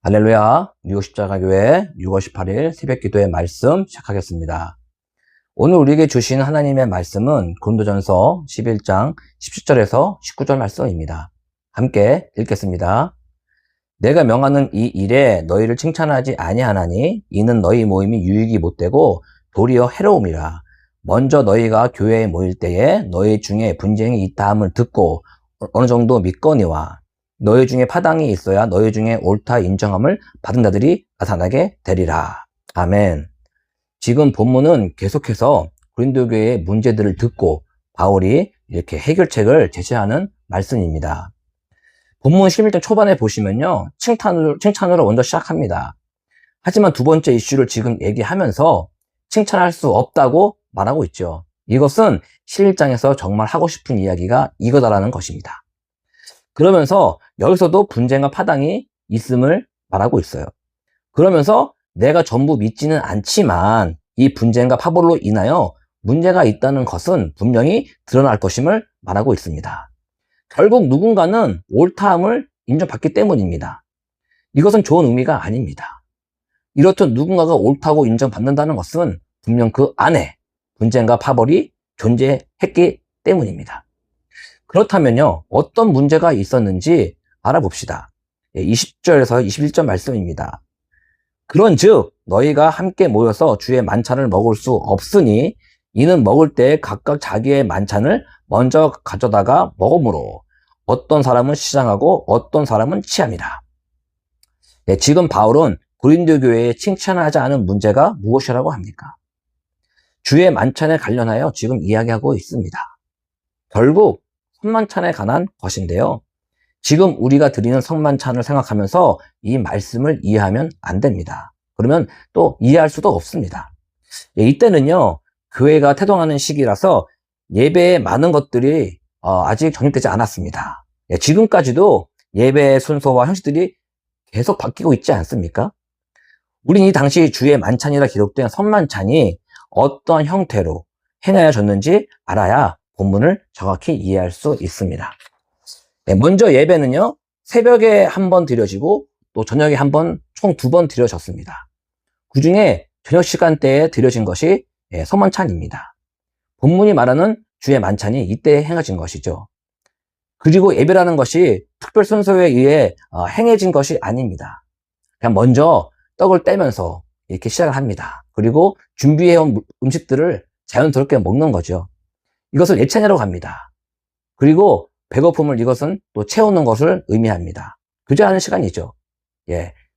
할렐루야, 뉴욕 십자가교회 6월 18일 새벽기도의 말씀 시작하겠습니다. 오늘 우리에게 주신 하나님의 말씀은 고린도전서 11장 17절에서 19절 말씀입니다. 함께 읽겠습니다. 내가 명하는 이 일에 너희를 칭찬하지 아니하나니 이는 너희 모임이 유익이 못되고 도리어 해로움이라. 먼저 너희가 교회에 모일 때에 너희 중에 분쟁이 있다 함을 듣고 어느 정도 믿거니와 너희 중에 파당이 있어야 너희 중에 옳다 인정함을 받은 자들이 나타나게 되리라. 아멘. 지금 본문은 계속해서 고린도 교회의 문제들을 듣고 바울이 이렇게 해결책을 제시하는 말씀입니다. 본문 11장 초반에 보시면요, 칭찬으로 먼저 시작합니다. 하지만 두 번째 이슈를 지금 얘기하면서 칭찬할 수 없다고 말하고 있죠. 이것은 11장에서 정말 하고 싶은 이야기가 이거다라는 것입니다. 그러면서 여기서도 분쟁과 파당이 있음을 말하고 있어요. 그러면서 내가 전부 믿지는 않지만 이 분쟁과 파벌로 인하여 문제가 있다는 것은 분명히 드러날 것임을 말하고 있습니다. 결국 누군가는 옳다함을 인정받기 때문입니다. 이것은 좋은 의미가 아닙니다. 이렇듯 누군가가 옳다고 인정받는다는 것은 분명 그 안에 분쟁과 파벌이 존재했기 때문입니다. 그렇다면요, 어떤 문제가 있었는지 알아봅시다. 20절에서 21절 말씀입니다. 그런즉 너희가 함께 모여서 주의 만찬을 먹을 수 없으니 이는 먹을 때 각각 자기의 만찬을 먼저 가져다가 먹음으로 어떤 사람은 시장하고 어떤 사람은 취함이라. 지금 바울은 고린도 교회에 칭찬하지 않은 문제가 무엇이라고 합니까? 주의 만찬에 관련하여 지금 이야기하고 있습니다. 결국 성만찬에 관한 것인데요. 지금 우리가 드리는 성만찬을 생각하면서 이 말씀을 이해하면 안 됩니다. 그러면 또 이해할 수도 없습니다. 이때는요, 교회가 태동하는 시기라서 예배에 많은 것들이 아직 정립되지 않았습니다. 지금까지도 예배의 순서와 형식들이 계속 바뀌고 있지 않습니까? 우린 이 당시 주의 만찬이라 기록된 성만찬이 어떤 형태로 행하여졌는지 알아야 본문을 정확히 이해할 수 있습니다. 먼저 예배는요, 새벽에 한 번 드려지고 또 저녁에 한 번, 총 2번 드려졌습니다. 그 중에 저녁 시간대에 드려진 것이 성만찬입니다. 본문이 말하는 주의 만찬이 이때 행해진 것이죠. 그리고 예배라는 것이 특별 순서에 의해 행해진 것이 아닙니다. 그냥 먼저 떡을 떼면서 이렇게 시작을 합니다. 그리고 준비해온 음식들을 자연스럽게 먹는 거죠. 이것을 예찬이라고 합니다. 그리고 배고픔을 이것은 또 채우는 것을 의미합니다. 교제하는 시간이죠.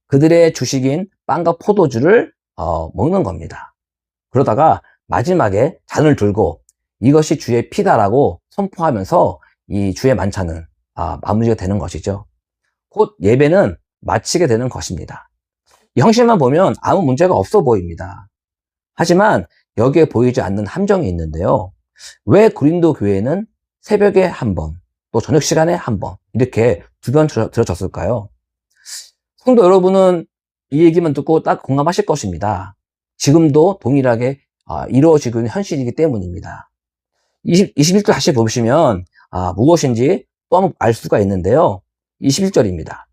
그들의 주식인 빵과 포도주를 먹는 겁니다. 그러다가 마지막에 잔을 들고 이것이 주의 피다라고 선포하면서 이 주의 만찬은 마무리가 되는 것이죠. 곧 예배는 마치게 되는 것입니다. 이 형식만 보면 아무 문제가 없어 보입니다. 하지만 여기에 보이지 않는 함정이 있는데요. 왜 고린도 교회는 새벽에 한 번, 또 저녁 시간에 한 번, 이렇게 2번 들어졌을까요? 성도 여러분은 이 얘기만 듣고 딱 공감하실 것입니다. 지금도 동일하게 이루어지고 있는 현실이기 때문입니다. 21절 다시 보시면 무엇인지 또 한번 알 수가 있는데요. 21절입니다.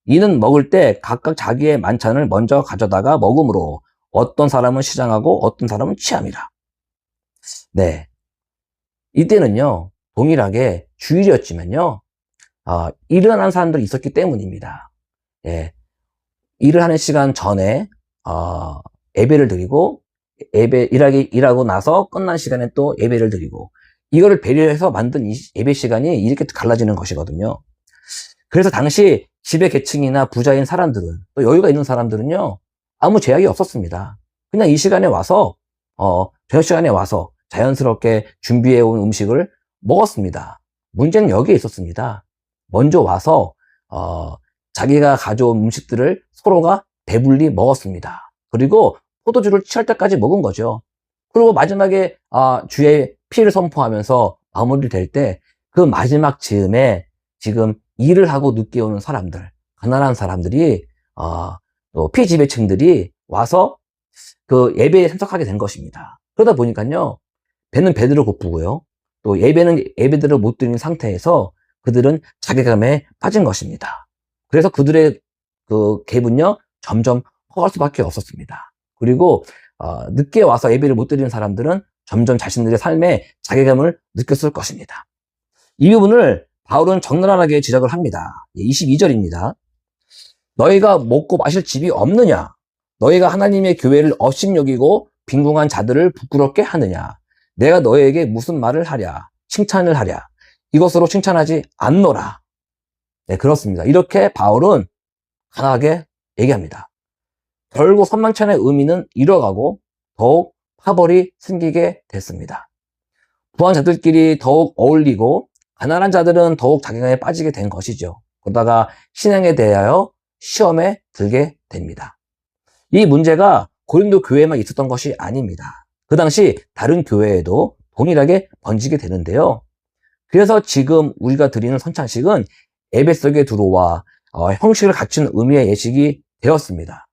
이는 먹을 때 각각 자기의 만찬을 먼저 가져다가 먹음으로 어떤 사람은 시장하고 어떤 사람은 취함이라. 이때는요, 동일하게 주일이었지만요, 일을 하는 사람들이 있었기 때문입니다. 일을 하는 시간 전에, 예배를 드리고, 일하고 나서 끝난 시간에 또 예배를 드리고, 이거를 배려해서 만든 이 예배 시간이 이렇게 갈라지는 것이거든요. 그래서 당시 지배 계층이나 부자인 사람들은, 또 여유가 있는 사람들은요, 아무 제약이 없었습니다. 그냥 이 시간에 와서, 저녁 시간에 와서 자연스럽게 준비해온 음식을 먹었습니다. 문제는 여기에 있었습니다. 먼저 와서 자기가 가져온 음식들을 서로가 배불리 먹었습니다. 그리고 포도주를 취할 때까지 먹은 거죠. 그리고 마지막에 주의 피를 선포하면서 마무리될 때 그 마지막 즈음에 지금 일을 하고 늦게 오는 사람들, 가난한 사람들이 또 피지배층들이 와서 그 예배에 참석하게 된 것입니다. 그러다 보니까요, 배는 배대로 고프고요, 또 예배는 예배대로 못 드리는 상태에서 그들은 자괴감에 빠진 것입니다. 그래서 그들의 그 갭은요 점점 커갈 수밖에 없었습니다. 그리고 늦게 와서 예배를 못 드리는 사람들은 점점 자신들의 삶에 자괴감을 느꼈을 것입니다. 이 부분을 바울은 적나라하게 지적을 합니다. 22절입니다. 너희가 먹고 마실 집이 없느냐? 너희가 하나님의 교회를 업신여기고 빈궁한 자들을 부끄럽게 하느냐? 내가 너희에게 무슨 말을 하랴? 칭찬을 하랴? 이것으로 칭찬하지 않노라. 네, 그렇습니다. 이렇게 바울은 강하게 얘기합니다. 결국 선망찬의 의미는 잃어가고 더욱 파벌이 생기게 됐습니다. 부한 자들끼리 더욱 어울리고 가난한 자들은 더욱 자괴감에 빠지게 된 것이죠. 그러다가 신앙에 대하여 시험에 들게 됩니다. 이 문제가 고린도 교회에만 있었던 것이 아닙니다. 그 당시 다른 교회에도 동일하게 번지게 되는데요. 그래서 지금 우리가 드리는 선찬식은 예배 속에 들어와 형식을 갖춘 의미의 예식이 되었습니다.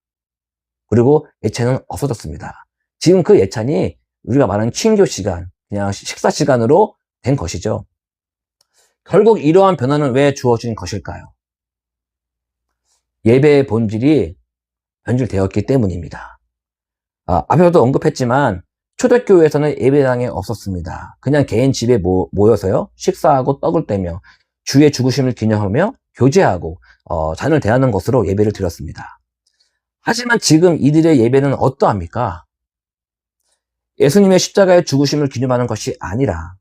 그리고 예찬은 없어졌습니다. 지금 그 예찬이 우리가 말하는 친교 시간, 그냥 식사 시간으로 된 것이죠. 결국 이러한 변화는 왜 주어진 것일까요? 예배의 본질이 변질되었기 때문입니다. 앞에서도 언급했지만 초대교회에서는 예배당이 없었습니다. 그냥 개인 집에 모여서요 식사하고 떡을 떼며 주의 죽으심을 기념하며 교제하고 잔을 대하는 것으로 예배를 드렸습니다. 하지만 지금 이들의 예배는 어떠합니까? 예수님의 십자가의 죽으심을 기념하는 것이 아니라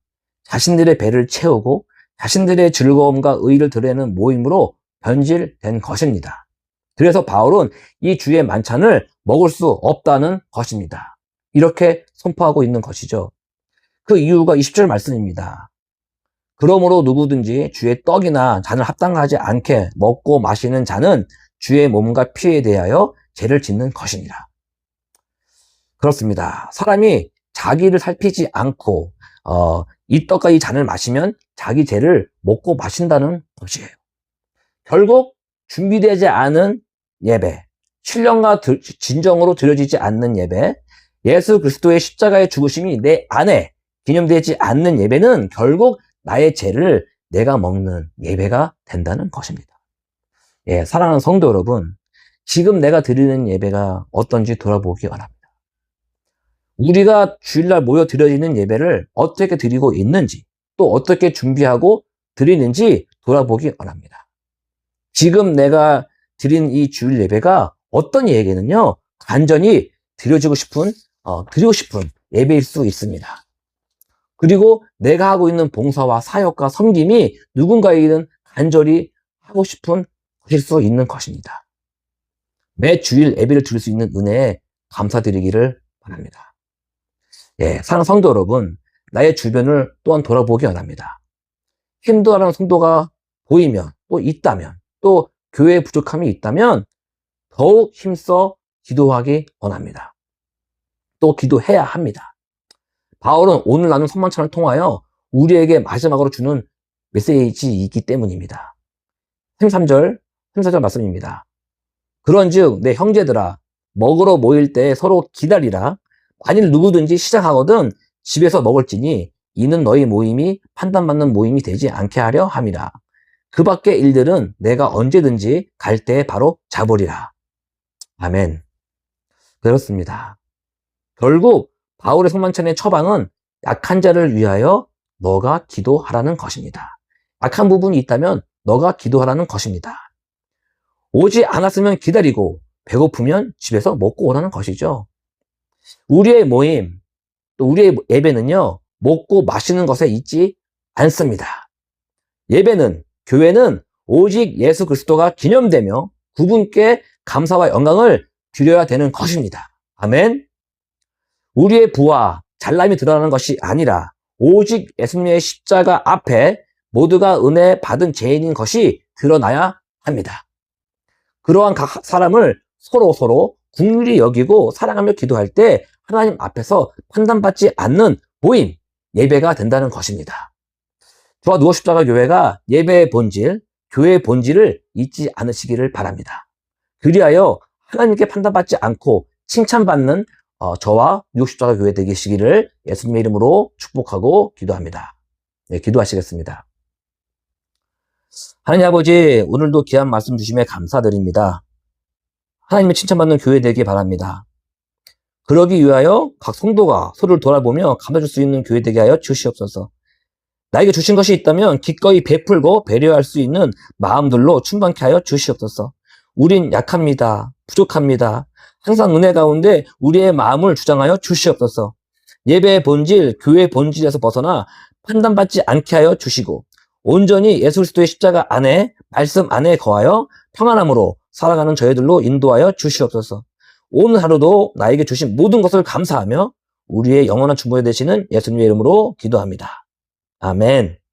자신들의 배를 채우고 자신들의 즐거움과 의의를 드러내는 모임으로 변질된 것입니다. 그래서 바울은 이 주의 만찬을 먹을 수 없다는 것입니다. 이렇게 선포하고 있는 것이죠. 그 이유가 20절 말씀입니다. 그러므로 누구든지 주의 떡이나 잔을 합당하지 않게 먹고 마시는 자는 주의 몸과 피에 대하여 죄를 짓는 것이니라. 그렇습니다. 사람이 자기를 살피지 않고 이 떡과 이 잔을 마시면 자기 죄를 먹고 마신다는 것이에요. 결국 준비되지 않은 예배, 신령과 진정으로 드려지지 않는 예배, 예수 그리스도의 십자가의 죽으심이 내 안에 기념되지 않는 예배는 결국 나의 죄를 내가 먹는 예배가 된다는 것입니다. 예, 사랑하는 성도 여러분, 지금 내가 드리는 예배가 어떤지 돌아보기 바랍니다. 우리가 주일날 모여 드려지는 예배를 어떻게 드리고 있는지, 또 어떻게 준비하고 드리는지 돌아보기 바랍니다. 지금 내가 드린 이 주일 예배가 어떤 예배는요, 간절히 드리고 싶은 예배일 수 있습니다. 그리고 내가 하고 있는 봉사와 사역과 섬김이 누군가에게는 간절히 하고 싶은 것일 수 있는 것입니다. 매 주일 예배를 드릴 수 있는 은혜에 감사드리기를 바랍니다. 예, 사랑하는 성도 여러분, 나의 주변을 또한 돌아보기 원합니다. 힘들어하는 성도가 보이면, 또 있다면, 또 교회에 부족함이 있다면 더욱 힘써 기도하기 원합니다. 또 기도해야 합니다. 바울은 오늘 나눈 선만찬을 통하여 우리에게 마지막으로 주는 메시지이기 때문입니다. 33절 말씀입니다. 그런즉 내 형제들아, 먹으러 모일 때 서로 기다리라. 만일 누구든지 시작하거든 집에서 먹을지니 이는 너희 모임이 판단받는 모임이 되지 않게 하려 함이라. 그 밖의 일들은 내가 언제든지 갈 때 바로 잡으리라. 아멘. 그렇습니다. 결국 바울의 성만찬의 처방은 약한 자를 위하여 너가 기도하라는 것입니다. 약한 부분이 있다면 너가 기도하라는 것입니다. 오지 않았으면 기다리고 배고프면 집에서 먹고 오라는 것이죠. 우리의 모임, 또 우리의 예배는요, 먹고 마시는 것에 있지 않습니다. 예배는, 교회는 오직 예수 그리스도가 기념되며 그분께 감사와 영광을 드려야 되는 것입니다. 아멘. 우리의 부와 잘남이 드러나는 것이 아니라 오직 예수님의 십자가 앞에 모두가 은혜 받은 죄인인 것이 드러나야 합니다. 그러한 각 사람을 서로 긍휼히 여기고 사랑하며 기도할 때 하나님 앞에서 판단받지 않는 모임, 예배가 된다는 것입니다. 저와 누워 십자가 교회가 예배의 본질, 교회의 본질을 잊지 않으시기를 바랍니다. 그리하여 하나님께 판단받지 않고 칭찬받는 저와 누워 십자가 교회 되시기를 예수님의 이름으로 축복하고 기도합니다. 네, 기도하시겠습니다. 하나님 아버지, 오늘도 귀한 말씀 주심에 감사드립니다. 하나님의 칭찬받는 교회 되기 바랍니다. 그러기 위하여 각 성도가 서로를 돌아보며 감사줄 수 있는 교회 되게 하여 주시옵소서. 나에게 주신 것이 있다면 기꺼이 베풀고 배려할 수 있는 마음들로 충만케 하여 주시옵소서. 우린 약합니다. 부족합니다. 항상 은혜 가운데 우리의 마음을 주장하여 주시옵소서. 예배의 본질, 교회의 본질에서 벗어나 판단받지 않게 하여 주시고 온전히 예수 그리스도의 십자가 안에, 말씀 안에 거하여 평안함으로 살아가는 저희들로 인도하여 주시옵소서. 오늘 하루도 나에게 주신 모든 것을 감사하며 우리의 영원한 중보자 되시는 예수님의 이름으로 기도합니다. 아멘.